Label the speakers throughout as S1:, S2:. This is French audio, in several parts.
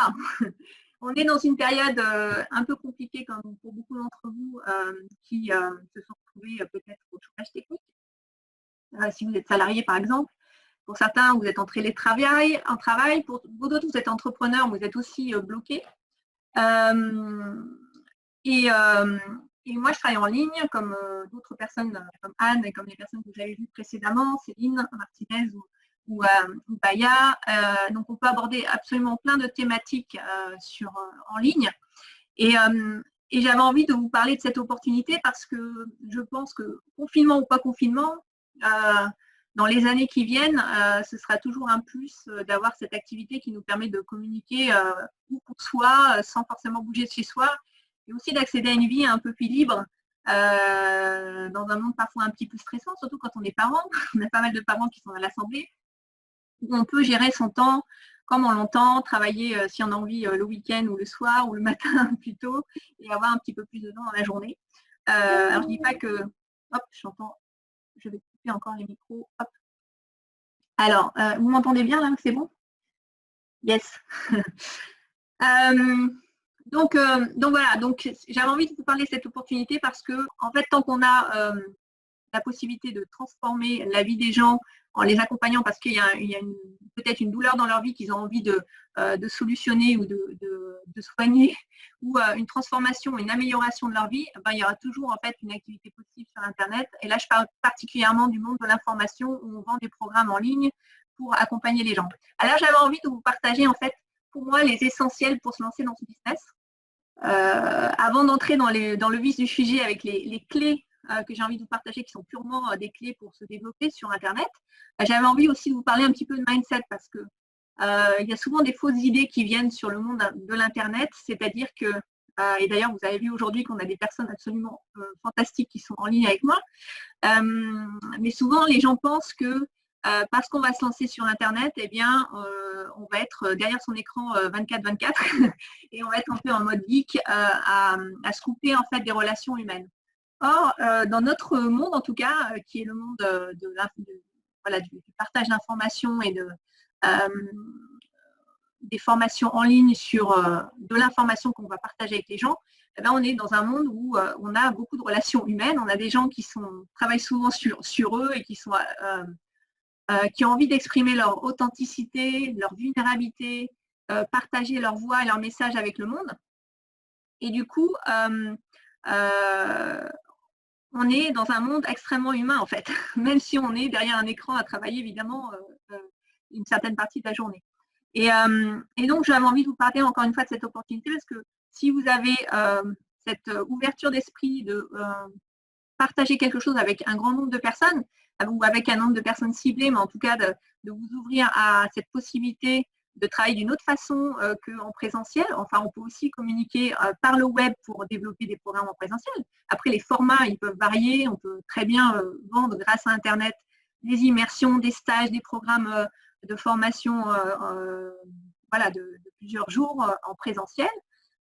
S1: Alors, on est dans une période un peu compliquée comme pour beaucoup d'entre vous qui se sont retrouvés peut-être au chômage technique. Si vous êtes salarié, par exemple. Pour certains, vous êtes en télétravail, pour d'autres, vous êtes entrepreneur, vous êtes aussi bloqué. Euh, et, euh, et moi, je travaille en ligne comme d'autres personnes, comme Anne et comme les personnes que vous avez vues précédemment, Céline Martinez ou Baya. Donc, on peut aborder absolument plein de thématiques en ligne. Et, euh, et j'avais envie de vous parler de cette opportunité parce que je pense que confinement ou pas confinement, dans les années qui viennent, ce sera toujours un plus d'avoir cette activité qui nous permet de communiquer où pour soi, sans forcément bouger de chez soi, et aussi d'accéder à une vie un peu plus libre dans un monde parfois un petit peu stressant, surtout quand on est parent. On a pas mal de parents qui sont à l'Assemblée, où on peut gérer son temps comme on l'entend, travailler si on a envie le week-end ou le soir ou le matin plutôt, et avoir un petit peu plus de temps dans la journée. Alors je dis pas que, hop, j'entends, je vais couper encore les micros, hop. Alors, vous m'entendez bien là, c'est bon? Yes. Donc voilà, donc j'avais envie de vous parler de cette opportunité parce que, en fait, tant qu'on a la possibilité de transformer la vie des gens en les accompagnant parce qu'il y a peut-être une douleur dans leur vie qu'ils ont envie de solutionner ou de soigner, ou une transformation, une amélioration de leur vie, ben, il y aura toujours en fait une activité possible sur Internet. Et là, je parle particulièrement du monde de l'information où on vend des programmes en ligne pour accompagner les gens. Alors, j'avais envie de vous partager en fait, pour moi, les essentiels pour se lancer dans ce business. Avant d'entrer dans le vif du sujet avec les clés que j'ai envie de vous partager, qui sont purement des clés pour se développer sur Internet, j'avais envie aussi de vous parler un petit peu de mindset parce que il y a souvent des fausses idées qui viennent sur le monde de l'Internet, c'est-à-dire que, et d'ailleurs vous avez vu aujourd'hui qu'on a des personnes absolument fantastiques qui sont en ligne avec moi, mais souvent les gens pensent que parce qu'on va se lancer sur Internet, eh bien, on va être derrière son écran 24/24 et on va être un peu en mode geek à se couper en fait des relations humaines. Or, dans notre monde en tout cas, qui est le monde voilà, du partage d'informations et des formations en ligne sur de l'information qu'on va partager avec les gens, eh bien, on est dans un monde où on a beaucoup de relations humaines, on a des gens qui travaillent souvent sur eux et qui ont envie d'exprimer leur authenticité, leur vulnérabilité, partager leur voix et leur message avec le monde. Et du coup, on est dans un monde extrêmement humain, en fait, même si on est derrière un écran à travailler, évidemment, une certaine partie de la journée. Et donc, j'avais envie de vous parler encore une fois de cette opportunité parce que si vous avez cette ouverture d'esprit de partager quelque chose avec un grand nombre de personnes ou avec un nombre de personnes ciblées, mais en tout cas de vous ouvrir à cette possibilité de travailler d'une autre façon qu'en présentiel. Enfin, on peut aussi communiquer par le web pour développer des programmes en présentiel. Après, les formats, ils peuvent varier. On peut très bien vendre grâce à Internet des immersions, des stages, des programmes de formation voilà, de plusieurs jours en présentiel.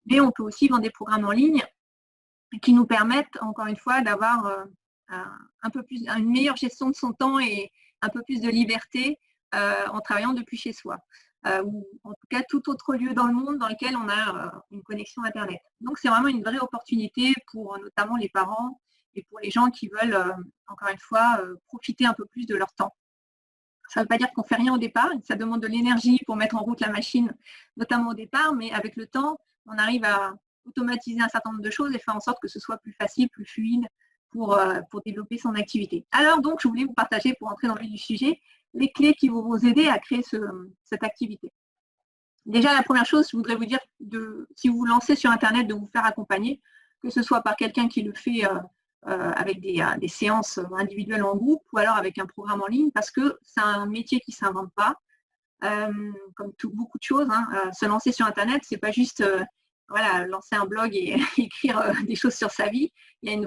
S1: Mais on peut aussi vendre des programmes en ligne qui nous permettent, encore une fois, d'avoir un peu plus, une meilleure gestion de son temps et un peu plus de liberté en travaillant depuis chez soi. Ou en tout cas tout autre lieu dans le monde dans lequel on a une connexion Internet. Donc c'est vraiment une vraie opportunité pour notamment les parents et pour les gens qui veulent, encore une fois, profiter un peu plus de leur temps. Ça ne veut pas dire qu'on ne fait rien au départ, ça demande de l'énergie pour mettre en route la machine, notamment au départ, mais avec le temps, on arrive à automatiser un certain nombre de choses et faire en sorte que ce soit plus facile, plus fluide pour développer son activité. Alors donc, je voulais vous partager, pour entrer dans le vif du sujet, les clés qui vont vous aider à créer cette activité. Déjà, la première chose, je voudrais vous dire, si vous vous lancez sur Internet, de vous faire accompagner, que ce soit par quelqu'un qui le fait avec des séances individuelles en groupe ou alors avec un programme en ligne, parce que c'est un métier qui ne s'invente pas. Comme beaucoup de choses, hein, se lancer sur Internet, c'est pas juste voilà, lancer un blog et écrire des choses sur sa vie. Il y a une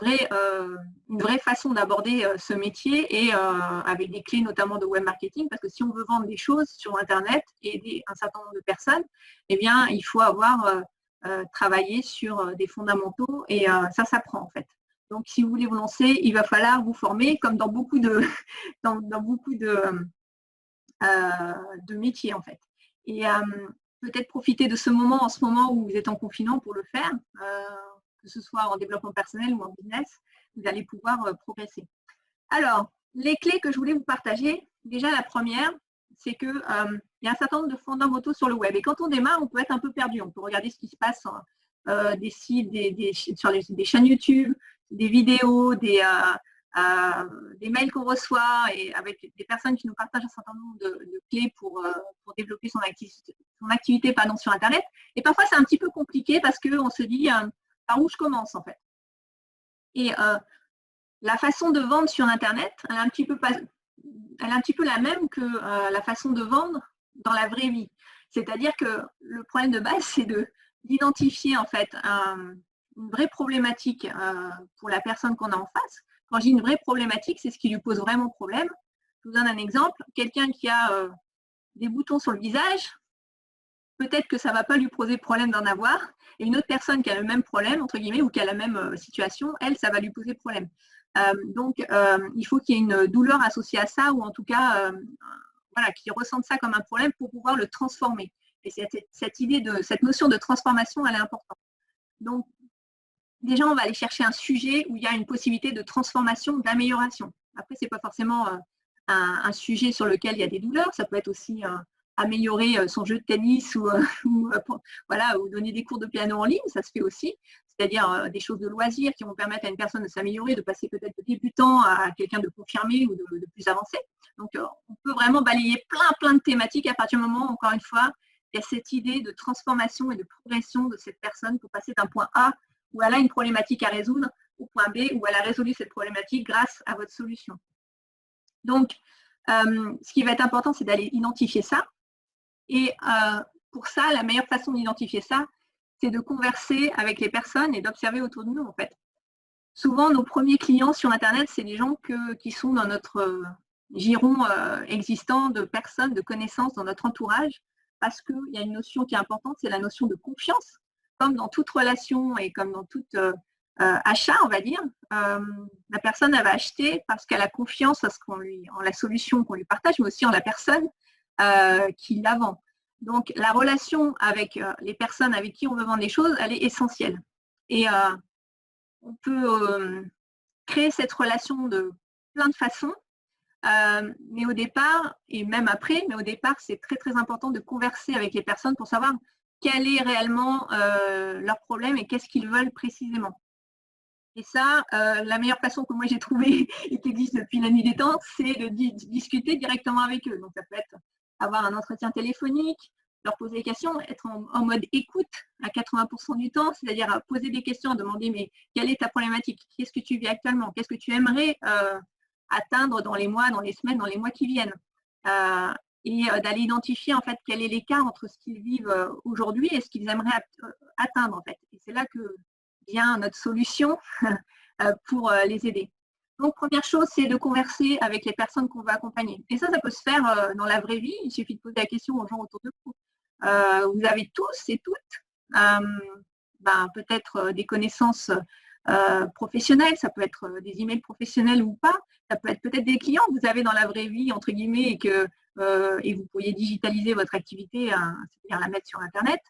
S1: vraie façon d'aborder ce métier et avec des clés notamment de web marketing, parce que si on veut vendre des choses sur Internet et aider un certain nombre de personnes, eh bien, il faut avoir travaillé sur des fondamentaux et ça s'apprend en fait. Donc, si vous voulez vous lancer, il va falloir vous former comme dans beaucoup de, dans beaucoup de métiers en fait. Et peut-être profiter de ce moment en ce moment où vous êtes en confinement pour le faire, que ce soit en développement personnel ou en business, vous allez pouvoir progresser. Alors, les clés que je voulais vous partager, déjà la première, c'est qu'il y a un certain nombre de fondamentaux sur le web. Et quand on démarre, on peut être un peu perdu. On peut regarder ce qui se passe des sites, sur des chaînes YouTube, des vidéos, des mails qu'on reçoit et avec des personnes qui nous partagent un certain nombre de clés pour développer son activité sur Internet. Et parfois, c'est un petit peu compliqué parce qu'on se dit par où je commence en fait. Et la façon de vendre sur Internet, elle est un petit peu la même que la façon de vendre dans la vraie vie. C'est-à-dire que le problème de base, c'est d'identifier en fait une vraie problématique pour la personne qu'on a en face. Quand je dis une vraie problématique, c'est ce qui lui pose vraiment problème. Je vous donne un exemple. Quelqu'un qui a des boutons sur le visage, peut-être que ça ne va pas lui poser problème d'en avoir. Et une autre personne qui a le même problème, entre guillemets, ou qui a la même situation, elle, ça va lui poser problème. Donc, il faut qu'il y ait une douleur associée à ça, ou en tout cas, voilà, qu'il ressente ça comme un problème pour pouvoir le transformer. Et cette notion de transformation, elle est importante. Donc, déjà, on va aller chercher un sujet où il y a une possibilité de transformation, d'amélioration. Après, ce n'est pas forcément un sujet sur lequel il y a des douleurs, ça peut être aussi améliorer son jeu de tennis ou donner des cours de piano en ligne, ça se fait aussi. C'est-à-dire des choses de loisirs qui vont permettre à une personne de s'améliorer, de passer peut-être de débutant à quelqu'un de confirmé ou de plus avancé. Donc, on peut vraiment balayer plein de thématiques à partir du moment, encore une fois, il y a cette idée de transformation et de progression de cette personne pour passer d'un point A où elle a une problématique à résoudre au point B où elle a résolu cette problématique grâce à votre solution. Donc, ce qui va être important, c'est d'aller identifier ça. Et pour ça, la meilleure façon d'identifier ça, c'est de converser avec les personnes et d'observer autour de nous, en fait. Souvent, nos premiers clients sur Internet, c'est des gens qui sont dans notre giron existant de personnes, de connaissances dans notre entourage, parce qu'il y a une notion qui est importante, c'est la notion de confiance. Comme dans toute relation et comme dans tout achat, on va dire, la personne, elle va acheter parce qu'elle a confiance en la solution qu'on lui partage, mais aussi en la personne qui la vend. Donc, la relation avec les personnes avec qui on veut vendre des choses, elle est essentielle. Et on peut créer cette relation de plein de façons, mais au départ, et même après, mais au départ, c'est très important de converser avec les personnes pour savoir quel est réellement leur problème et qu'est-ce qu'ils veulent précisément. Et ça, la meilleure façon que moi j'ai trouvée et qui existe depuis la nuit des temps, c'est de discuter directement avec eux. Donc, ça peut être avoir un entretien téléphonique, leur poser des questions, être en mode écoute à 80% du temps, c'est-à-dire poser des questions, demander mais quelle est ta problématique, qu'est-ce que tu vis actuellement, qu'est-ce que tu aimerais atteindre dans les mois, dans les semaines, dans les mois qui viennent. Et d'aller identifier en fait quel est l'écart entre ce qu'ils vivent aujourd'hui et ce qu'ils aimeraient atteindre en fait. Et c'est là que vient notre solution pour les aider. Donc, première chose, c'est de converser avec les personnes qu'on va accompagner. Et ça peut se faire dans la vraie vie. Il suffit de poser la question aux gens autour de vous. Vous avez tous et toutes peut-être des connaissances professionnelles, ça peut être des emails professionnels ou pas, ça peut être peut-être des clients que vous avez dans la vraie vie, entre guillemets, et vous pourriez digitaliser votre activité, c'est-à-dire la mettre sur Internet,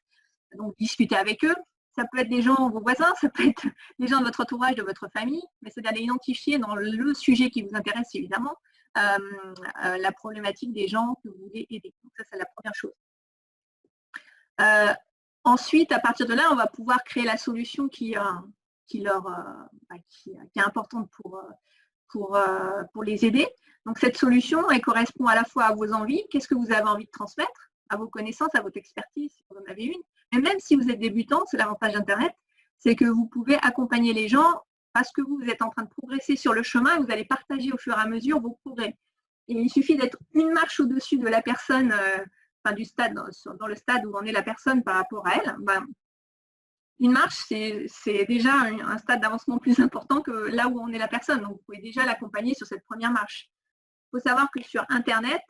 S1: donc discuter avec eux. Ça peut être des gens, vos voisins, ça peut être des gens de votre entourage, de votre famille, mais c'est d'aller identifier dans le sujet qui vous intéresse, évidemment, la problématique des gens que vous voulez aider. Donc ça, c'est la première chose. Ensuite, à partir de là, on va pouvoir créer la solution qui est importante pour les aider. Donc, cette solution, elle correspond à la fois à vos envies, qu'est-ce que vous avez envie de transmettre, à vos connaissances, à votre expertise, si vous en avez une. Mais même si vous êtes débutant, c'est l'avantage d'Internet, c'est que vous pouvez accompagner les gens parce que vous êtes en train de progresser sur le chemin et vous allez partager au fur et à mesure vos progrès. Et il suffit d'être une marche au-dessus de la personne, du stade, dans le stade où en est la personne par rapport à elle. Une marche, c'est déjà un stade d'avancement plus important que là où en est la personne. Donc, vous pouvez déjà l'accompagner sur cette première marche. Il faut savoir que sur Internet,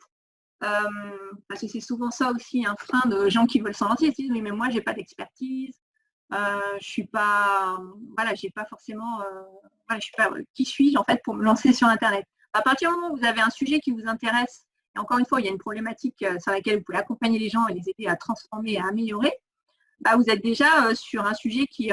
S1: parce que c'est souvent ça aussi un frein de gens qui veulent s'en lancer, ils se disent mais moi j'ai pas d'expertise, je suis pas, j'ai pas forcément, je suis pas, qui suis-je en fait pour me lancer sur Internet. À partir du moment où vous avez un sujet qui vous intéresse et encore une fois, il y a une problématique sur laquelle vous pouvez accompagner les gens et les aider à transformer et à améliorer, bah, vous êtes déjà sur un sujet qui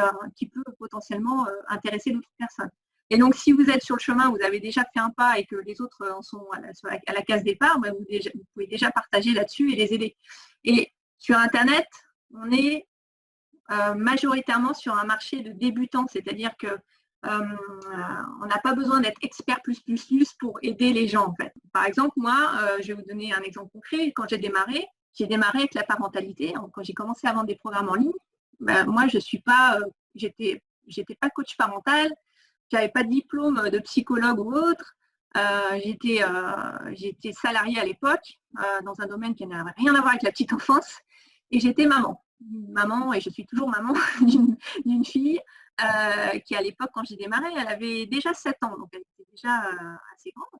S1: peut potentiellement intéresser d'autres personnes. Et donc, si vous êtes sur le chemin, vous avez déjà fait un pas et que les autres en sont à la case départ, bah, vous pouvez déjà partager là-dessus et les aider. Et sur Internet, on est majoritairement sur un marché de débutants, c'est-à-dire que on n'a pas besoin d'être expert plus pour aider les gens, en fait. Par exemple, moi, je vais vous donner un exemple concret. Quand j'ai démarré avec la parentalité. Quand j'ai commencé à vendre des programmes en ligne, ben, moi, je suis pas, j'étais pas coach parental, j'avais pas de diplôme de psychologue ou autre. J'étais salariée à l'époque dans un domaine qui n'avait rien à voir avec la petite enfance, et j'étais maman, et je suis toujours maman d'une fille qui, à l'époque, quand j'ai démarré, elle avait déjà 7 ans, donc elle était déjà assez grande.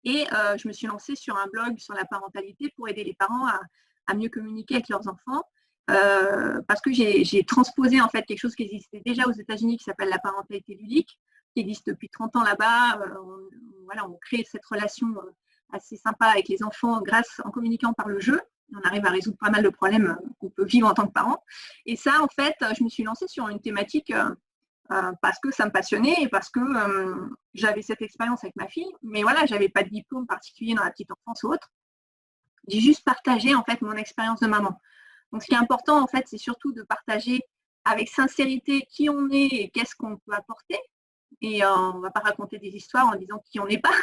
S1: Et je me suis lancée sur un blog sur la parentalité pour aider les parents à mieux communiquer avec leurs enfants, parce que j'ai transposé en fait quelque chose qui existait déjà aux États-Unis qui s'appelle la parentalité ludique, qui existe depuis 30 ans là-bas. On crée cette relation assez sympa avec les enfants en communiquant par le jeu. On arrive à résoudre pas mal de problèmes qu'on peut vivre en tant que parent. Et ça, en fait, je me suis lancée sur une thématique parce que ça me passionnait et parce que j'avais cette expérience avec ma fille. Mais voilà, je n'avais pas de diplôme particulier dans la petite enfance ou autre. J'ai juste partagé en fait mon expérience de maman. Donc, ce qui est important, en fait, c'est surtout de partager avec sincérité qui on est et qu'est-ce qu'on peut apporter. Et on ne va pas raconter des histoires en disant qui on n'est pas.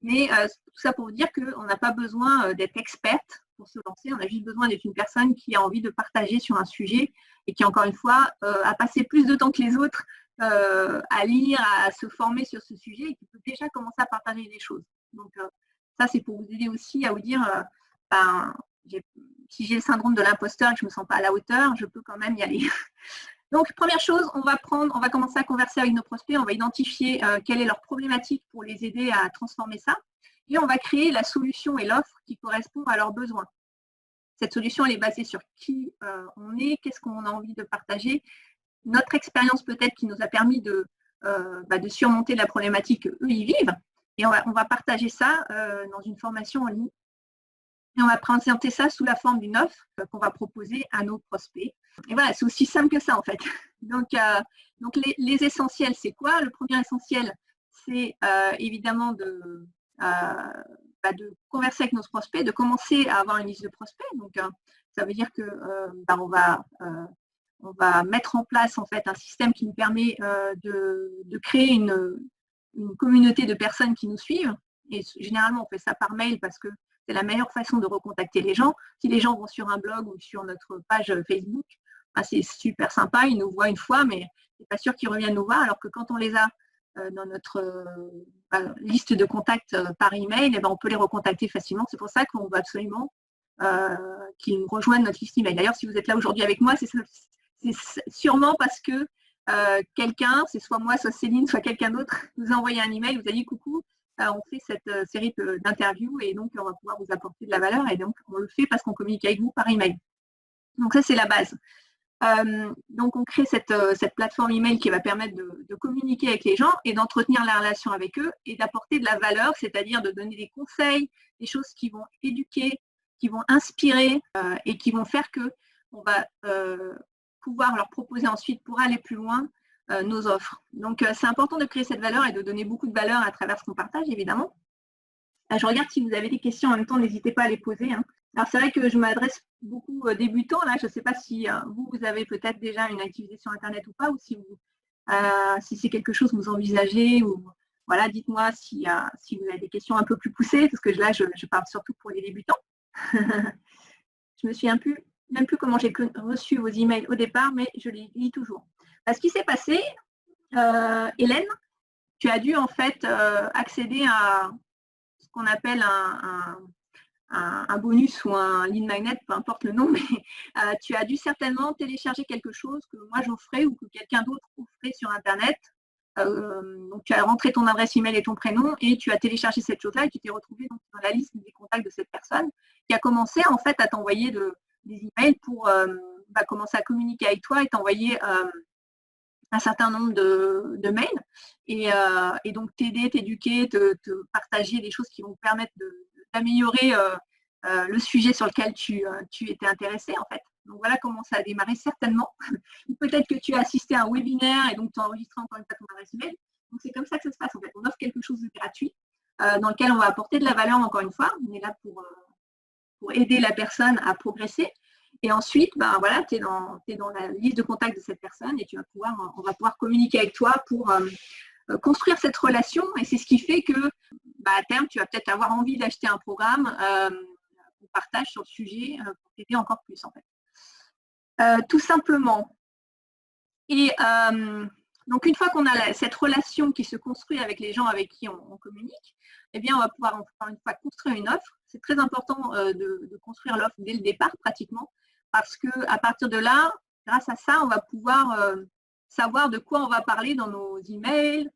S1: Mais tout ça pour vous dire qu'on n'a pas besoin d'être experte pour se lancer. On a juste besoin d'être une personne qui a envie de partager sur un sujet et qui, encore une fois, a passé plus de temps que les autres à lire, à se former sur ce sujet et qui peut déjà commencer à partager des choses. Donc, ça, c'est pour vous aider aussi à vous dire, si j'ai le syndrome de l'imposteur et que je ne me sens pas à la hauteur, je peux quand même y aller. Donc, première chose, on va commencer à converser avec nos prospects, on va identifier quelle est leur problématique pour les aider à transformer ça, et on va créer la solution et l'offre qui correspond à leurs besoins. Cette solution, elle est basée sur qui on est, qu'est-ce qu'on a envie de partager, notre expérience peut-être qui nous a permis de surmonter la problématique qu'eux, ils vivent, et on va partager ça dans une formation en ligne. Et on va présenter ça sous la forme d'une offre qu'on va proposer à nos prospects. Et voilà, c'est aussi simple que ça en fait. Donc les essentiels, c'est quoi? Le premier essentiel, c'est évidemment de converser avec nos prospects, de commencer à avoir une liste de prospects. Donc ça veut dire que on va mettre en place en fait un système qui nous permet de créer une communauté de personnes qui nous suivent. Et généralement, on fait ça par mail parce que c'est la meilleure façon de recontacter les gens. Si les gens vont sur un blog ou sur notre page Facebook, c'est super sympa, ils nous voient une fois, mais c'est pas sûr qu'ils reviennent nous voir, alors que quand on les a dans notre liste de contacts par email, on peut les recontacter facilement. C'est pour ça qu'on veut absolument qu'ils rejoignent notre liste email. D'ailleurs, si vous êtes là aujourd'hui avec moi, c'est sûrement parce que quelqu'un, c'est soit moi, soit Céline, soit quelqu'un d'autre, vous a envoyé un email, vous a dit coucou, on fait cette série d'interviews et donc on va pouvoir vous apporter de la valeur, et donc on le fait parce qu'on communique avec vous par email. Donc ça, c'est la base. Donc on crée cette plateforme email qui va permettre de communiquer avec les gens et d'entretenir la relation avec eux et d'apporter de la valeur, c'est-à-dire de donner des conseils, des choses qui vont éduquer, qui vont inspirer et qui vont faire qu'on va pouvoir leur proposer ensuite, pour aller plus loin, nos offres. Donc, c'est important de créer cette valeur et de donner beaucoup de valeur à travers ce qu'on partage, évidemment. Je regarde si vous avez des questions en même temps, n'hésitez pas à les poser. Hein. Alors, c'est vrai que je m'adresse beaucoup aux débutants. Là, je ne sais pas si vous avez peut-être déjà une activité sur Internet ou pas, ou si c'est quelque chose que vous envisagez. Ou voilà, dites-moi si vous avez des questions un peu plus poussées, parce que là, je parle surtout pour les débutants. Je me souviens même plus comment j'ai reçu vos emails au départ, mais je les lis toujours. Ce qui s'est passé, Hélène, tu as dû en fait accéder à ce qu'on appelle un bonus ou un lead magnet, peu importe le nom, mais tu as dû certainement télécharger quelque chose que moi j'offrais ou que quelqu'un d'autre offrait sur Internet. Donc tu as rentré ton adresse email et ton prénom et tu as téléchargé cette chose-là et tu t'es retrouvé dans la liste des contacts de cette personne qui a commencé en fait à t'envoyer des emails pour commencer à communiquer avec toi et t'envoyer un certain nombre de mails et donc t'aider, t'éduquer, te partager des choses qui vont te permettre d'améliorer le sujet sur lequel tu étais intéressé, en fait. Donc, voilà comment ça a démarré, certainement. Peut-être que tu as assisté à un webinaire et donc tu as enregistré encore une fois ton adresse email. Donc, c'est comme ça que ça se passe, en fait. On offre quelque chose de gratuit dans lequel on va apporter de la valeur, encore une fois. On est là pour aider la personne à progresser. Et ensuite, voilà, tu es dans la liste de contacts de cette personne et on va pouvoir communiquer avec toi pour construire cette relation. Et c'est ce qui fait que, à terme, tu vas peut-être avoir envie d'acheter un programme qu'on partage sur le sujet pour t'aider encore plus, en fait. Tout simplement. Et donc, une fois qu'on a cette relation qui se construit avec les gens avec qui on communique, eh bien, on va pouvoir encore une fois construire une offre. C'est très important de construire l'offre dès le départ, pratiquement, parce qu'à partir de là, grâce à ça, on va pouvoir savoir de quoi on va parler dans nos emails,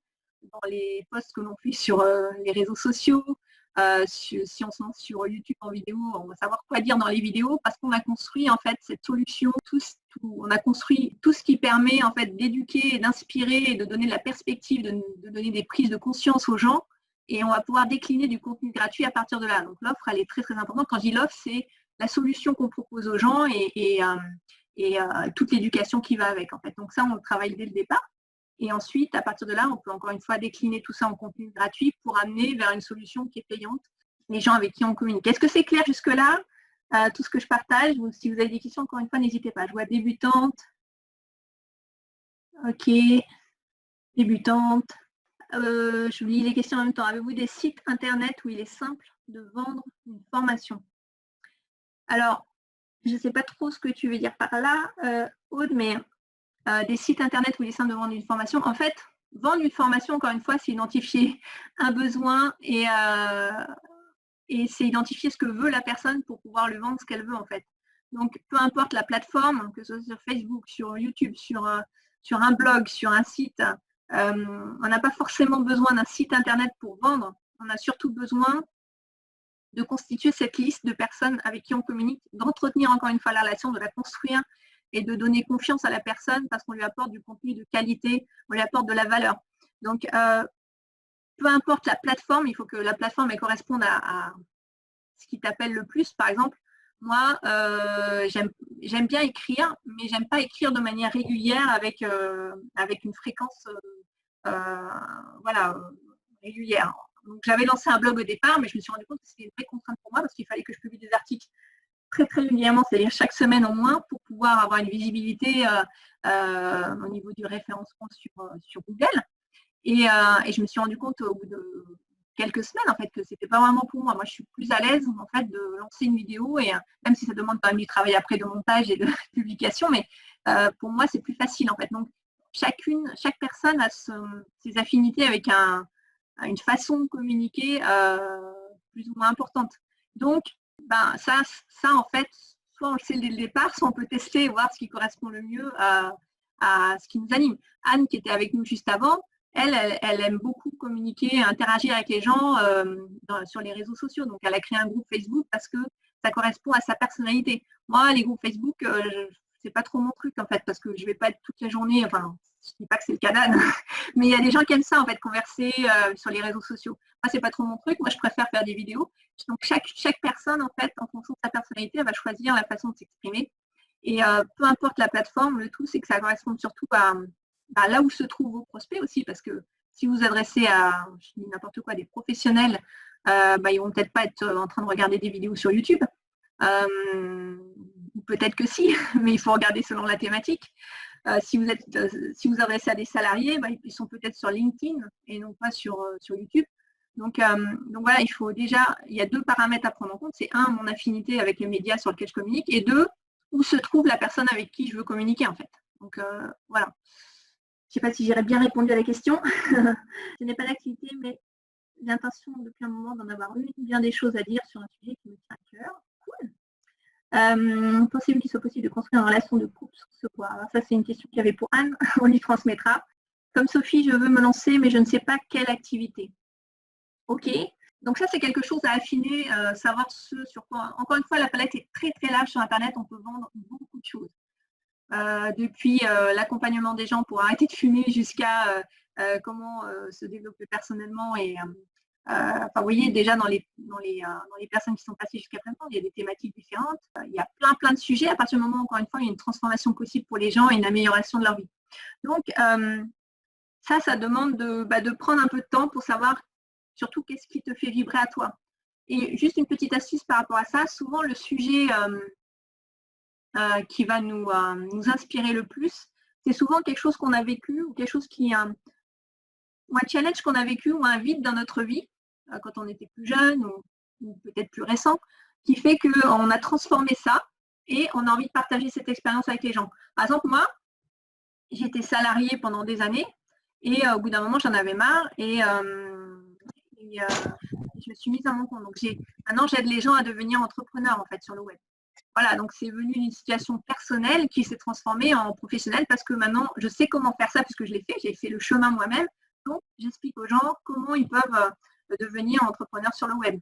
S1: dans les posts que l'on fait sur les réseaux sociaux. Si on se lance sur YouTube en vidéo, on va savoir quoi dire dans les vidéos parce qu'on a construit en fait cette solution, on a construit tout ce qui permet en fait d'éduquer, d'inspirer et de donner de la perspective, de donner des prises de conscience aux gens et on va pouvoir décliner du contenu gratuit à partir de là. Donc l'offre, elle est très très importante. Quand je dis l'offre, c'est la solution qu'on propose aux gens et toute l'éducation qui va avec en fait. Donc ça, on le travaille dès le départ. Et ensuite, à partir de là, on peut encore une fois décliner tout ça en contenu gratuit pour amener vers une solution qui est payante les gens avec qui on communique. Est-ce que c'est clair jusque-là, tout ce que je partage? Ou si vous avez des questions, encore une fois, n'hésitez pas. Je vois débutante. OK. Débutante. Je lis les questions en même temps. Avez-vous des sites internet où il est simple de vendre une formation? Alors, je ne sais pas trop ce que tu veux dire par là, Aude, mais des sites internet où il est simple de vendre une formation. En fait, vendre une formation, encore une fois, c'est identifier un besoin et c'est identifier ce que veut la personne pour pouvoir lui vendre ce qu'elle veut, en fait. Donc, peu importe la plateforme, que ce soit sur Facebook, sur YouTube, sur un blog, sur un site, on n'a pas forcément besoin d'un site internet pour vendre. On a surtout besoin de constituer cette liste de personnes avec qui on communique, d'entretenir encore une fois la relation, de la construire et de donner confiance à la personne parce qu'on lui apporte du contenu de qualité, on lui apporte de la valeur. Donc, peu importe la plateforme, il faut que la plateforme elle corresponde à ce qui t'appelle le plus. Par exemple, moi, j'aime bien écrire, mais j'aime pas écrire de manière régulière avec une fréquence régulière. Donc, j'avais lancé un blog au départ, mais je me suis rendu compte que c'était une vraie contrainte pour moi parce qu'il fallait que je publie des articles très très régulièrement, c'est-à-dire chaque semaine au moins, pour pouvoir avoir une visibilité au niveau du référencement sur Google. Et je me suis rendu compte au bout de quelques semaines en fait que c'était pas vraiment pour moi. Moi, je suis plus à l'aise en fait de lancer une vidéo et même si ça demande quand même du travail après de montage et de publication, mais pour moi c'est plus facile en fait. Donc chaque personne a ses affinités avec une façon de communiquer plus ou moins importante. Donc ça en fait, soit on le sait dès le départ, soit on peut tester et voir ce qui correspond le mieux à ce qui nous anime. Anne qui était avec nous juste avant, elle aime beaucoup communiquer, interagir avec les gens sur les réseaux sociaux. Donc, elle a créé un groupe Facebook parce que ça correspond à sa personnalité. Moi, les groupes Facebook, c'est pas trop mon truc en fait, parce que je vais pas être toute la journée, enfin, je dis pas que c'est le cas d'Anne, mais il y a des gens qui aiment ça en fait, converser sur les réseaux sociaux. Moi, c'est pas trop mon truc. Moi, je préfère faire des vidéos. Donc, chaque personne en fait, en fonction de sa personnalité, elle va choisir la façon de s'exprimer. Et peu importe la plateforme, le tout, c'est que ça corresponde surtout à là où se trouvent vos prospects aussi, parce que si vous adressez à, je dis n'importe quoi, des professionnels, ils vont peut-être pas être en train de regarder des vidéos sur YouTube. Peut-être que si, mais il faut regarder selon la thématique. Si vous adressez à des salariés, ils sont peut-être sur LinkedIn et non pas sur YouTube. Donc voilà, il y a deux paramètres à prendre en compte. C'est un, mon affinité avec les médias sur lesquels je communique, et deux, où se trouve la personne avec qui je veux communiquer en fait. Donc voilà. Je ne sais pas si j'ai bien répondu à la question. Ce n'est pas d'activité, mais l'intention depuis un moment d'en avoir une, bien des choses à dire sur un sujet qui me tient à cœur. Cool. Pensez-vous qu'il soit possible de construire une relation de couple sur ce point? Alors ça, c'est une question qu'il y avait pour Anne, on lui transmettra. Comme Sophie, je veux me lancer, mais je ne sais pas quelle activité. OK. Donc ça, c'est quelque chose à affiner, savoir ce sur quoi. Encore une fois, la palette est très très large sur Internet, on peut vendre beaucoup de choses. Depuis l'accompagnement des gens pour arrêter de fumer jusqu'à comment se développer personnellement et Enfin, vous voyez, déjà dans les personnes qui sont passées jusqu'à présent, il y a des thématiques différentes. Il y a plein de sujets. À partir du moment où, encore une fois, il y a une transformation possible pour les gens et une amélioration de leur vie. Donc, ça demande de prendre un peu de temps pour savoir surtout qu'est-ce qui te fait vibrer à toi. Et juste une petite astuce par rapport à ça, souvent le sujet qui va nous inspirer le plus, c'est souvent quelque chose qu'on a vécu ou quelque chose ou un challenge qu'on a vécu ou un vide dans notre vie quand on était plus jeune ou peut-être plus récent, qui fait qu'on a transformé ça et on a envie de partager cette expérience avec les gens. Par exemple, moi, j'étais salariée pendant des années et au bout d'un moment, j'en avais marre et je me suis mise à mon compte. Donc, maintenant, j'aide les gens à devenir entrepreneurs en fait sur le web. Voilà, donc c'est venu d'une situation personnelle qui s'est transformée en professionnelle parce que maintenant, je sais comment faire ça puisque je l'ai fait, j'ai fait le chemin moi-même. Donc, j'explique aux gens comment ils peuvent devenir entrepreneurs sur le web.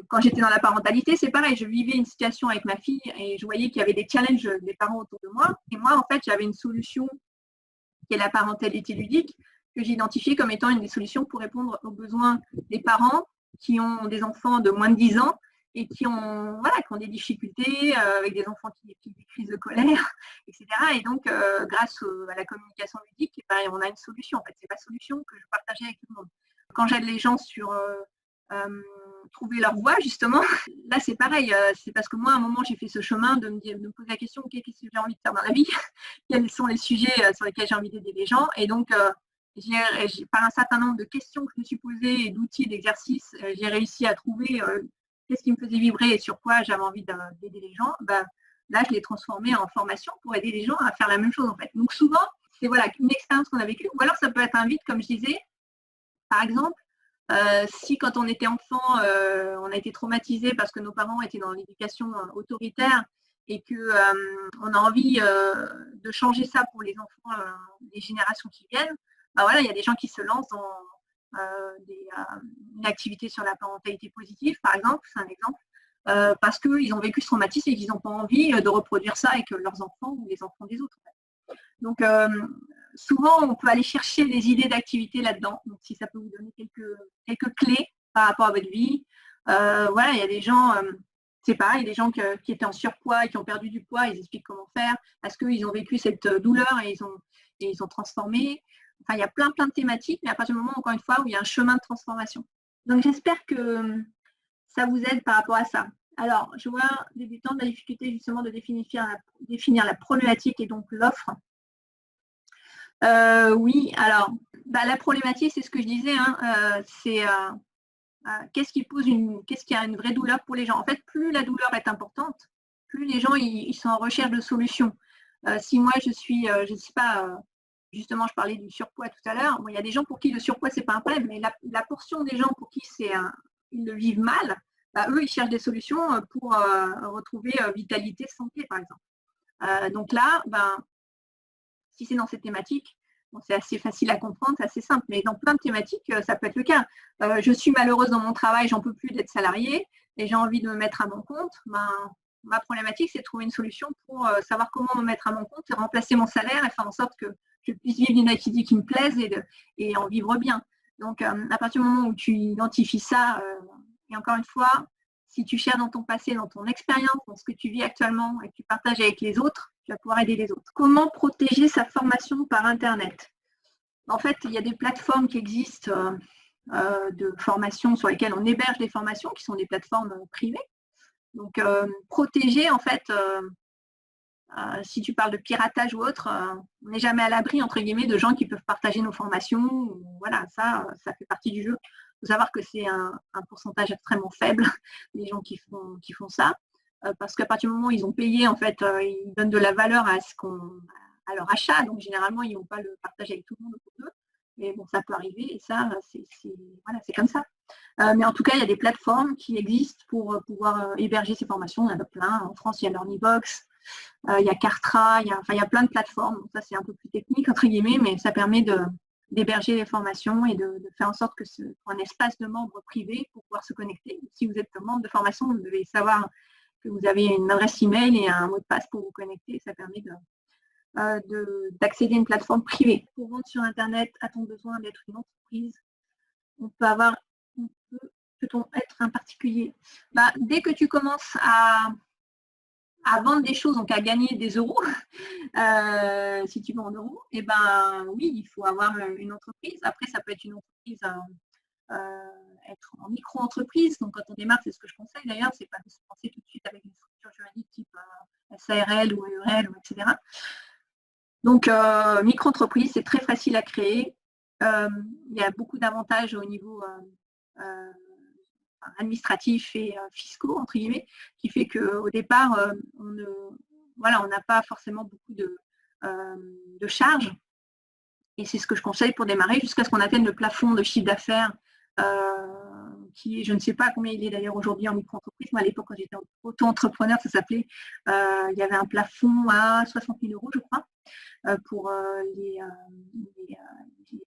S1: Quand j'étais dans la parentalité, c'est pareil, je vivais une situation avec ma fille et je voyais qu'il y avait des challenges des parents autour de moi. Et moi, en fait, j'avais une solution qui est la parentalité ludique, que j'ai identifiée comme étant une des solutions pour répondre aux besoins des parents qui ont des enfants de moins de 10 ans et qui ont des difficultés avec des enfants qui ont des crises de colère, etc. Et donc, grâce à la communication ludique, on a une solution. En fait, c'est la solution que je partageais avec tout le monde. Quand j'aide les gens sur trouver leur voie, justement, là, c'est pareil. C'est parce que moi, à un moment, j'ai fait ce chemin de me poser la question, qu'est-ce que j'ai envie de faire dans la vie? Quels sont les sujets sur lesquels j'ai envie d'aider les gens? Et donc, par un certain nombre de questions que je me suis posées et d'outils d'exercices, j'ai réussi à trouver qu'est-ce qui me faisait vibrer et sur quoi j'avais envie d'aider les gens. Là, je l'ai transformé en formation pour aider les gens à faire la même chose, en fait. Donc, souvent, c'est une expérience qu'on a vécue. Ou alors, ça peut être un vide, comme je disais. Par exemple, si quand on était enfant, on a été traumatisé parce que nos parents étaient dans l'éducation autoritaire et qu'on a envie de changer ça pour les enfants des générations qui viennent, il y a des gens qui se lancent dans une activité sur la parentalité positive, par exemple, c'est un exemple, parce qu'ils ont vécu ce traumatisme et qu'ils n'ont pas envie de reproduire ça avec leurs enfants ou les enfants des autres. Donc, souvent, on peut aller chercher des idées d'activité là-dedans. Donc, si ça peut vous donner quelques clés par rapport à votre vie. Il y a des gens, c'est pareil, des gens qui étaient en surpoids et qui ont perdu du poids, ils expliquent comment faire, parce qu'ils ont vécu cette douleur et ils ont transformé. Enfin, il y a plein de thématiques, mais à partir du moment, encore une fois, où il y a un chemin de transformation. Donc, j'espère que ça vous aide par rapport à ça. Alors, je vois débutant de la difficulté justement de définir la problématique et donc l'offre. Oui, alors, la problématique, c'est ce que je disais, c'est qu'est-ce qui a une vraie douleur pour les gens. En fait, plus la douleur est importante, plus les gens ils sont en recherche de solutions. Si moi je suis, je ne sais pas, justement je parlais du surpoids tout à l'heure, il y a des gens pour qui le surpoids c'est pas un problème, mais la portion des gens pour qui ils le vivent mal, eux ils cherchent des solutions pour retrouver vitalité, santé par exemple. Donc là, si c'est dans cette thématique, c'est assez facile à comprendre, c'est assez simple, mais dans plein de thématiques, ça peut être le cas. Je suis malheureuse dans mon travail, j'en peux plus d'être salariée et j'ai envie de me mettre à mon compte. Ma problématique, c'est de trouver une solution pour savoir comment me mettre à mon compte et remplacer mon salaire et faire en sorte que je puisse vivre d'une activité qui me plaise et en vivre bien. Donc, à partir du moment où tu identifies ça, et encore une fois, si tu cherches dans ton passé, dans ton expérience, dans ce que tu vis actuellement et que tu partages avec les autres, tu vas pouvoir aider les autres. Comment protéger sa formation par Internet? En fait, il y a des plateformes qui existent de formation sur lesquelles on héberge des formations, qui sont des plateformes privées. Donc, protéger, en fait, si tu parles de piratage ou autre, on n'est jamais à l'abri, entre guillemets, de gens qui peuvent partager nos formations. Voilà, ça fait partie du jeu. Il faut savoir que c'est un pourcentage extrêmement faible des gens qui font ça. Parce qu'à partir du moment où ils ont payé, en fait, ils donnent de la valeur à leur achat. Donc, généralement, ils ne vont pas le partager avec tout le monde autour d'eux. Mais bon, ça peut arriver et ça, c'est comme ça. Mais en tout cas, il y a des plateformes qui existent pour pouvoir héberger ces formations. Il y en a plein. En France, il y a Learnybox, il y a Kartra, il y a plein de plateformes. Donc, ça, c'est un peu plus technique, entre guillemets, mais ça permet d'héberger les formations et de faire en sorte que ce soit un espace de membres privés pour pouvoir se connecter. Si vous êtes membre de formation, vous devez savoir que vous avez une adresse email et un mot de passe pour vous connecter. Ça permet d'accéder à une plateforme privée. Pour vendre sur Internet, a-t-on besoin d'être une entreprise? On peut avoir peut-on être un particulier? Dès que tu commences à vendre des choses, donc à gagner des euros, si tu vends en euros, et oui, il faut avoir une entreprise. Après, ça peut être une entreprise, être en micro-entreprise. Donc, quand on démarre, c'est ce que je conseille d'ailleurs, c'est pas de se lancer tout de suite avec une structure juridique type SARL ou EURL, etc. Donc, micro-entreprise, c'est très facile à créer. Il y a beaucoup d'avantages au niveau administratifs et fiscaux, entre guillemets, qui fait qu'au départ, on n'a pas forcément beaucoup de charges. Et c'est ce que je conseille pour démarrer jusqu'à ce qu'on atteigne le plafond de chiffre d'affaires qui est, je ne sais pas combien il est d'ailleurs aujourd'hui en micro-entreprise. Moi, à l'époque, quand j'étais auto-entrepreneur, ça s'appelait, il y avait un plafond à 60 000 euros, je crois, pour les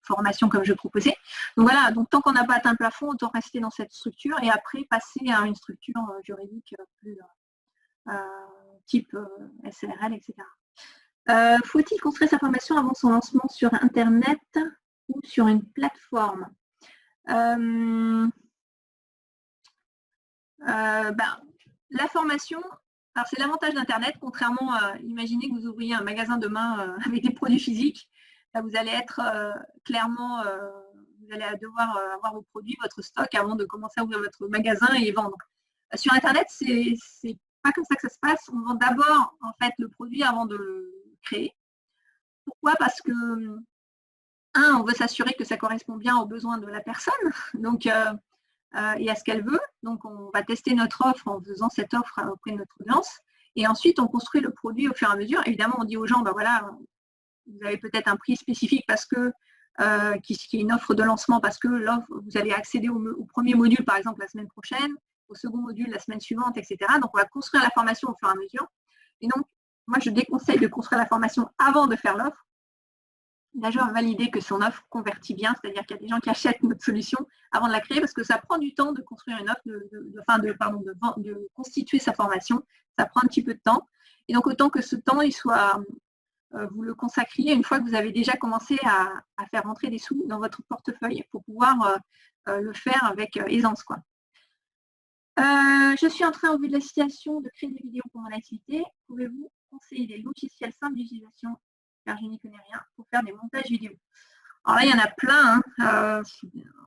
S1: formations comme je proposais. Donc voilà, donc tant qu'on n'a pas atteint le plafond, autant rester dans cette structure et après passer à une structure juridique plus type SARL, etc. Faut-il construire sa formation avant son lancement sur Internet ou sur une plateforme? La formation, alors c'est l'avantage d'Internet, contrairement à imaginer que vous ouvriez un magasin demain avec des produits physiques, là, vous allez être clairement, vous allez devoir avoir vos produits, votre stock avant de commencer à ouvrir votre magasin et vendre. Sur Internet, c'est pas comme ça que ça se passe. On vend d'abord en fait le produit avant de le créer. Pourquoi? Parce que on veut s'assurer que ça correspond bien aux besoins de la personne, donc et à ce qu'elle veut. Donc, on va tester notre offre en faisant cette offre auprès de notre audience. Et ensuite, on construit le produit au fur et à mesure. Évidemment, on dit aux gens, voilà, vous avez peut-être un prix spécifique parce que qui est une offre de lancement parce que l'offre, vous allez accéder au premier module, par exemple, la semaine prochaine, au second module la semaine suivante, etc. Donc, on va construire la formation au fur et à mesure. Et donc, moi, je déconseille de construire la formation avant de faire l'offre. L'agent valider que son offre convertit bien, c'est-à-dire qu'il y a des gens qui achètent notre solution avant de la créer parce que ça prend du temps de construire une offre, de constituer sa formation. Ça prend un petit peu de temps. Et donc, autant que ce temps, vous le consacriez une fois que vous avez déjà commencé à faire rentrer des sous dans votre portefeuille pour pouvoir le faire avec aisance, quoi. Je suis en train, au vu de la situation, de créer des vidéos pour mon activité. Pouvez-vous conseiller des logiciels simples d'utilisation, car je n'y connais rien, pour faire des montages vidéo? Alors là, il y en a plein.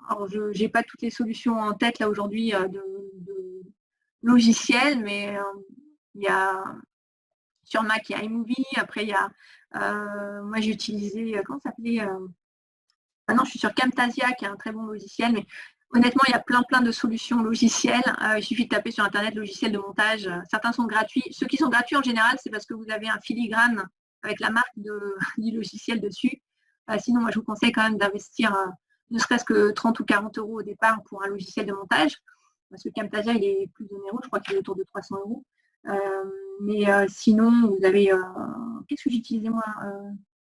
S1: Alors, je n'ai pas toutes les solutions en tête là aujourd'hui de logiciels, mais il y a sur Mac, il y a iMovie. Après, il y a moi j'ai utilisé, comment ça s'appelait maintenant je suis sur Camtasia, qui est un très bon logiciel, mais honnêtement, il y a plein de solutions logicielles. Il suffit de taper sur Internet logiciel de montage. Certains sont gratuits. Ceux qui sont gratuits en général, c'est parce que vous avez un filigrane avec la marque du logiciel dessus. Sinon, moi, je vous conseille quand même d'investir ne serait-ce que 30 ou 40 euros au départ pour un logiciel de montage. Parce que Camtasia, il est plus onéreux. Je crois qu'il est autour de 300 euros. Mais sinon, vous avez... qu'est-ce que j'utilisais moi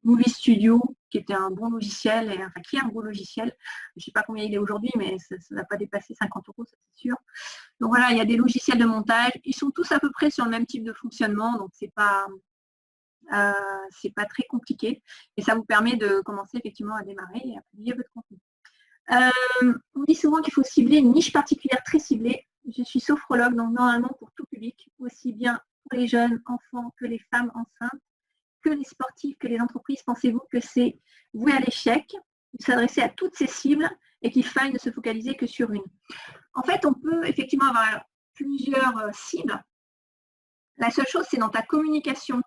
S1: Movie Studio, qui était un bon logiciel, qui est un bon logiciel. Je ne sais pas combien il est aujourd'hui, mais ça n'a pas dépassé 50 euros, ça c'est sûr. Donc voilà, il y a des logiciels de montage. Ils sont tous à peu près sur le même type de fonctionnement, donc c'est pas très compliqué. Et ça vous permet de commencer effectivement à démarrer et à publier votre contenu. On dit souvent qu'il faut cibler une niche particulière très ciblée. Je suis sophrologue, donc normalement pour tout public, aussi bien pour les jeunes enfants que les femmes enceintes, que les sportifs, que les entreprises. Pensez-vous que c'est voué à l'échec de s'adresser à toutes ces cibles et qu'il faille ne se focaliser que sur une? En fait, on peut effectivement avoir plusieurs cibles. La seule chose, c'est dans ta communication,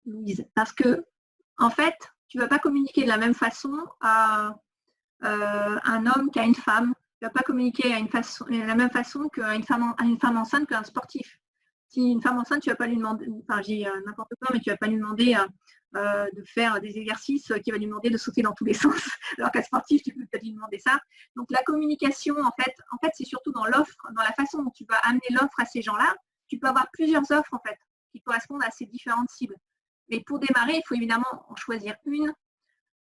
S1: Louise, parce que en fait, tu ne vas pas communiquer de la même façon à un homme qu'à une femme. Tu ne vas pas communiquer de la même façon qu'à une femme enceinte qu'à un sportif. Si une femme enceinte, tu ne vas pas lui demander, enfin j'ai n'importe quoi, mais tu ne vas pas lui demander de faire des exercices qui va lui demander de sauter dans tous les sens. Alors qu'un sportif, tu peux peut-être lui demander ça. Donc la communication, en fait c'est surtout dans l'offre, dans la façon dont tu vas amener l'offre à ces gens-là. Tu peux avoir plusieurs offres en fait qui correspondent à ces différentes cibles. Mais pour démarrer, il faut évidemment en choisir une.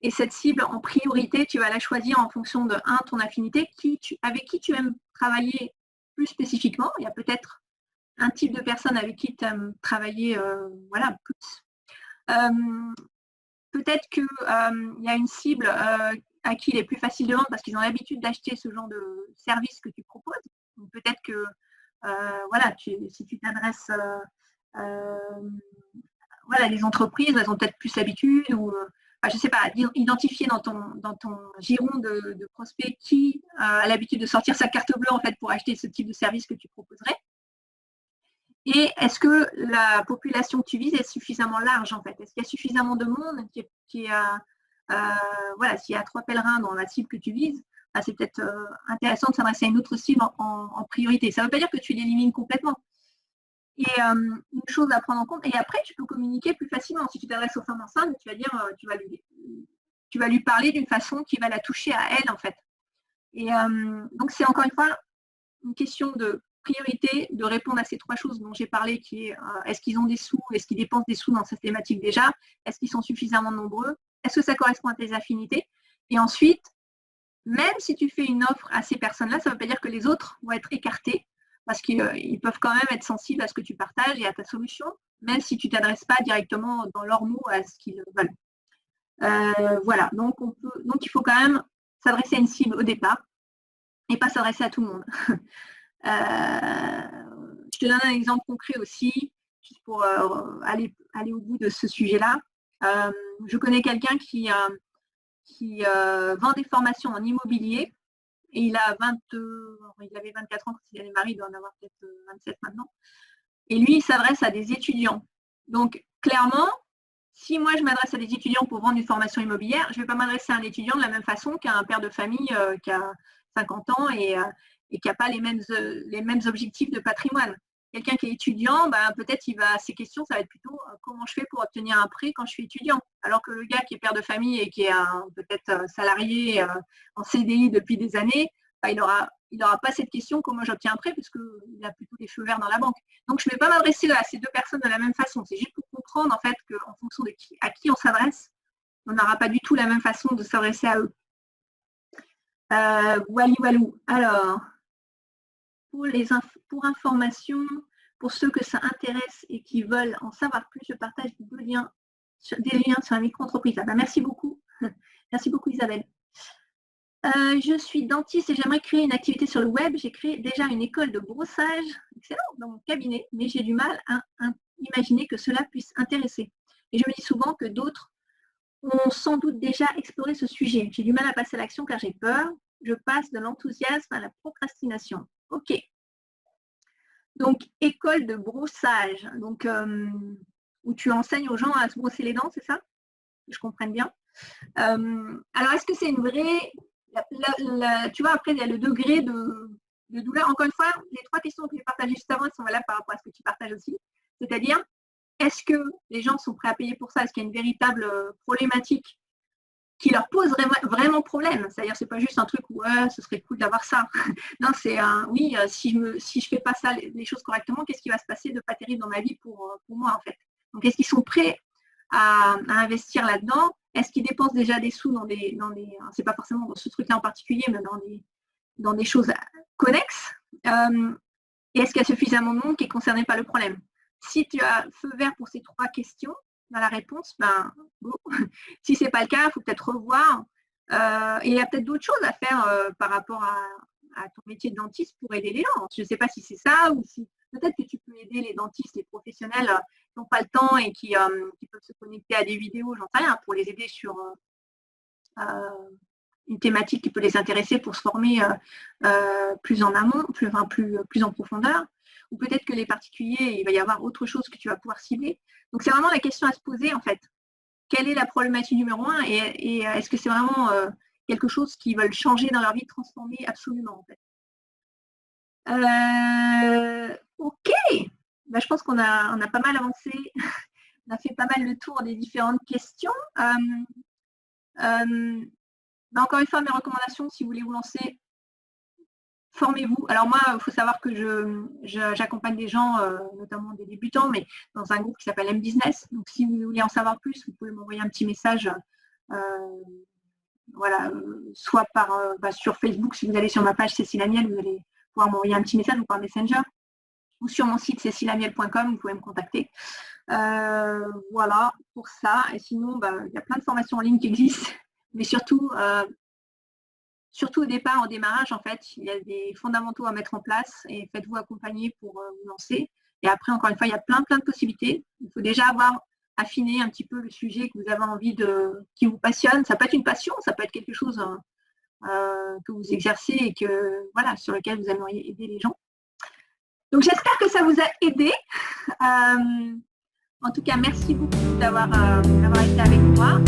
S1: Et cette cible, en priorité, tu vas la choisir en fonction de, ton affinité, avec qui tu aimes travailler plus spécifiquement. Il y a peut-être un type de personne avec qui tu aimes travailler plus. Peut-être qu'il y a une cible à qui il est plus facile de vendre parce qu'ils ont l'habitude d'acheter ce genre de service que tu proposes. Donc peut-être que voilà, si tu t'adresses voilà, les entreprises, elles ont peut-être plus l'habitude ou je ne sais pas, identifier dans ton giron de prospects qui a l'habitude de sortir sa carte bleue en fait pour acheter ce type de service que tu proposerais. Et est-ce que la population que tu vises est suffisamment large en fait? Est-ce qu'il y a suffisamment de monde voilà, s'il y a 3 pèlerins dans la cible que tu vises, c'est peut-être intéressant de s'adresser à une autre cible en priorité. Ça ne veut pas dire que tu l'élimines complètement. Et une chose à prendre en compte, et après tu peux communiquer plus facilement. Si tu t'adresses aux femmes enceintes, tu vas dire, tu vas lui parler d'une façon qui va la toucher à elle en fait. Et donc c'est encore une fois une question de priorité, de répondre à ces 3 choses dont j'ai parlé, qui est est-ce qu'ils ont des sous, est-ce qu'ils dépensent des sous dans cette thématique déjà, est-ce qu'ils sont suffisamment nombreux, est-ce que ça correspond à tes affinités, et ensuite, même si tu fais une offre à ces personnes-là, ça ne veut pas dire que les autres vont être écartés, parce qu'ils peuvent quand même être sensibles à ce que tu partages et à ta solution, même si tu ne t'adresses pas directement dans leurs mots à ce qu'ils veulent. Voilà, donc il faut quand même s'adresser à une cible au départ et pas s'adresser à tout le monde. Je te donne un exemple concret aussi, juste pour aller au bout de ce sujet-là. Je connais quelqu'un qui vend des formations en immobilier. Et il avait 24 ans quand il est marié, il doit en avoir peut-être 27 maintenant. Et lui, il s'adresse à des étudiants. Donc, clairement, si moi, je m'adresse à des étudiants pour vendre une formation immobilière, je ne vais pas m'adresser à un étudiant de la même façon qu'à un père de famille qui a 50 ans et qui n'a pas les mêmes objectifs de patrimoine. Quelqu'un qui est étudiant, peut-être ses questions, ça va être plutôt comment je fais pour obtenir un prêt quand je suis étudiant. Alors que le gars qui est père de famille et qui est peut-être salarié en CDI depuis des années, il n'aura pas cette question comment j'obtiens un prêt parce qu'il a plutôt des feux verts dans la banque. Donc je ne vais pas m'adresser à ces 2 personnes de la même façon. C'est juste pour comprendre en fait qu'en fonction à qui on s'adresse, on n'aura pas du tout la même façon de s'adresser à eux. Walou. Alors, pour information, pour ceux que ça intéresse et qui veulent en savoir plus, je partage des liens sur la micro-entreprise. Merci beaucoup. Merci beaucoup Isabelle. Je suis dentiste et j'aimerais créer une activité sur le web. J'ai créé déjà une école de brossage, excellent, dans mon cabinet, mais j'ai du mal à imaginer que cela puisse intéresser. Et je me dis souvent que d'autres ont sans doute déjà exploré ce sujet. J'ai du mal à passer à l'action car j'ai peur. Je passe de l'enthousiasme à la procrastination. Ok. Donc, école de brossage, donc, où tu enseignes aux gens à se brosser les dents, c'est ça? Que je comprenne bien. Alors, est-ce que c'est une vraie... tu vois, après, il y a le degré de douleur. Encore une fois, les 3 questions que j'ai partagées juste avant, elles sont valables par rapport à ce que tu partages aussi. C'est-à-dire, est-ce que les gens sont prêts à payer pour ça? Est-ce qu'il y a une véritable problématique qui leur pose vraiment problème? C'est-à-dire, c'est pas juste un truc où ce serait cool d'avoir ça. Non, c'est oui, si je fais pas ça, les choses correctement, qu'est-ce qui va se passer de pas terrible dans ma vie pour moi en fait? Donc, est-ce qu'ils sont prêts à investir là-dedans? Est-ce qu'ils dépensent déjà des sous dans des c'est pas forcément dans ce truc-là en particulier, mais dans des choses connexes? Et est-ce qu'il y a suffisamment de monde qui est concerné par le problème? Si tu as feu vert pour ces 3 questions dans la réponse, bon. Si ce n'est pas le cas, il faut peut-être revoir. Et il y a peut-être d'autres choses à faire par rapport à ton métier de dentiste pour aider les gens. Je ne sais pas si c'est ça ou si peut-être que tu peux aider les dentistes, les professionnels qui n'ont pas le temps et qui peuvent se connecter à des vidéos, j'en sais rien, pour les aider sur une thématique qui peut les intéresser pour se former plus en amont, plus en profondeur. Ou peut-être que les particuliers, il va y avoir autre chose que tu vas pouvoir cibler. Donc, c'est vraiment la question à se poser, en fait. Quelle est la problématique numéro 1 et est-ce que c'est vraiment quelque chose qu'ils veulent changer dans leur vie, transformer absolument, en fait. Ok. Je pense qu'on a pas mal avancé. On a fait pas mal le tour des différentes questions. Encore une fois, mes recommandations, si vous voulez vous lancer, formez-vous. Alors moi, il faut savoir que j'accompagne des gens, notamment des débutants, mais dans un groupe qui s'appelle M-Business. Donc si vous voulez en savoir plus, vous pouvez m'envoyer un petit message, voilà, soit sur Facebook, si vous allez sur ma page Cécile Amiel, vous allez pouvoir m'envoyer un petit message ou par Messenger, ou sur mon site cécileamiel.com, vous pouvez me contacter. Voilà, pour ça. Et sinon, il y a plein de formations en ligne qui existent, mais surtout, surtout au départ, au démarrage, en fait, il y a des fondamentaux à mettre en place et faites-vous accompagner pour vous lancer. Et après, encore une fois, il y a plein de possibilités. Il faut déjà avoir affiné un petit peu le sujet que vous avez envie qui vous passionne. Ça peut être une passion, ça peut être quelque chose que vous exercez et voilà, sur lequel vous aimeriez aider les gens. Donc, j'espère que ça vous a aidé. En tout cas, merci beaucoup d'avoir été avec moi.